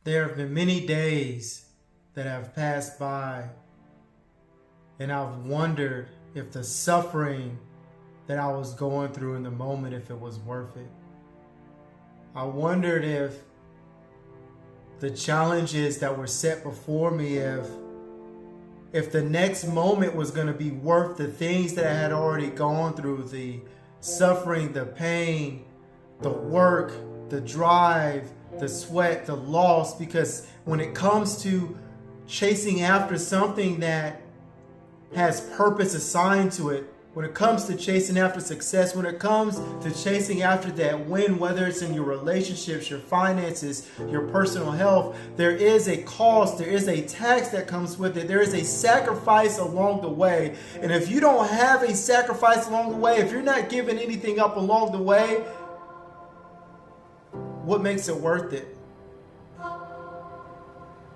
There have been many days that have passed by, and I've wondered if the suffering that I was going through in the moment, if it was worth it. I wondered if the challenges that were set before me, if the next moment was going to be worth the things that I had already gone through, the suffering, the pain, the work, the drive, the sweat, the loss. Because when it comes to chasing after something that has purpose assigned to it, when it comes to chasing after success, when it comes to chasing after that win, whether it's in your relationships, your finances, your personal health, there is a cost, there is a tax that comes with it. There is a sacrifice along the way. And if you don't have a sacrifice along the way, if you're not giving anything up along the way, what makes it worth it?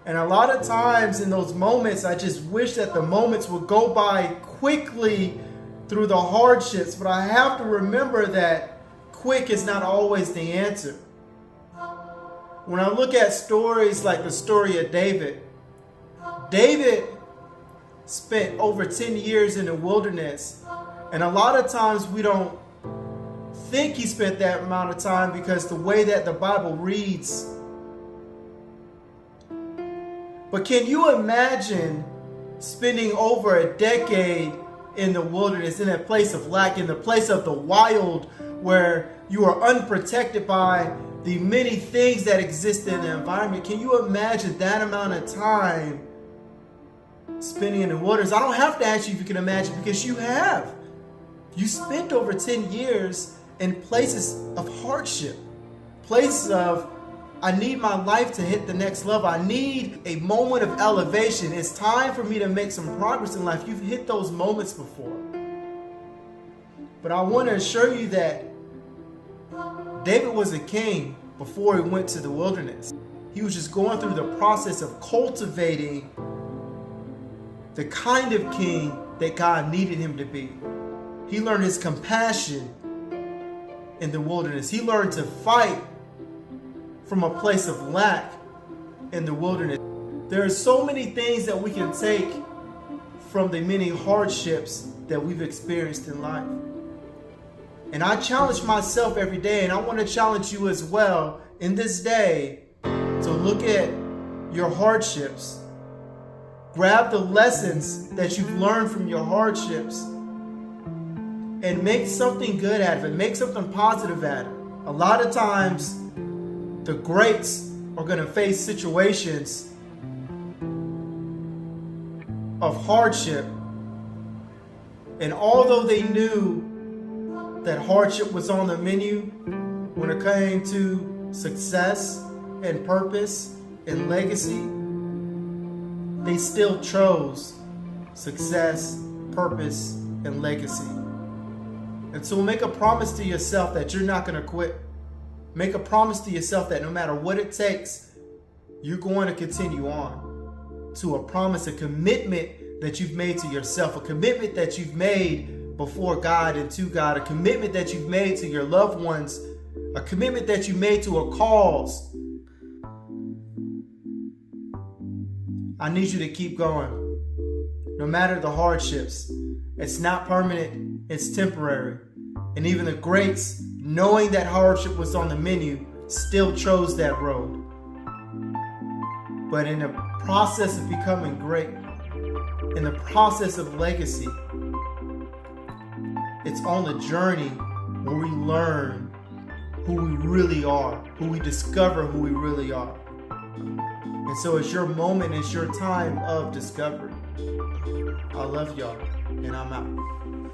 And a lot of times in those moments, I just wish that the moments would go by quickly through the hardships, but I have to remember that quick is not always the answer. When I look at stories like the story of David spent over 10 years in the wilderness, and a lot of times we don't think he spent that amount of time because the way that the Bible reads. But can you imagine spending over a decade in the wilderness, in a place of lack, in the place of the wild, where you are unprotected by the many things that exist in the environment? Can you imagine that amount of time spending in the wilderness? I don't have to ask you if you can imagine, because you have. You spent over 10 years in places of hardship, places of, I need my life to hit the next level. I need a moment of elevation. It's time for me to make some progress in life. You've hit those moments before. But I want to assure you that David was a king before he went to the wilderness. He was just going through the process of cultivating the kind of king that God needed him to be. He learned his compassion in the wilderness. He learned to fight from a place of lack in the wilderness. There are so many things that we can take from the many hardships that we've experienced in life. And I challenge myself every day, and I want to challenge you as well in this day to look at your hardships. Grab the lessons that you've learned from your hardships and make something good out of it. Make something positive out of it. A lot of times, the greats are going to face situations of hardship. And although they knew that hardship was on the menu, when it came to success and purpose and legacy, they still chose success, purpose, and legacy. And so make a promise to yourself that you're not going to quit. Make a promise to yourself that no matter what it takes, you're going to continue on. To a promise, a commitment that you've made to yourself, a commitment that you've made before God and to God, a commitment that you've made to your loved ones, a commitment that you made to a cause. I need you to keep going. No matter the hardships, it's not permanent, it's temporary. And even the greats, knowing that hardship was on the menu, still chose that road. But in the process of becoming great, in the process of legacy, it's on the journey where we learn who we really are, who we discover who we really are. And so it's your moment, it's your time of discovery. I love y'all, and I'm out.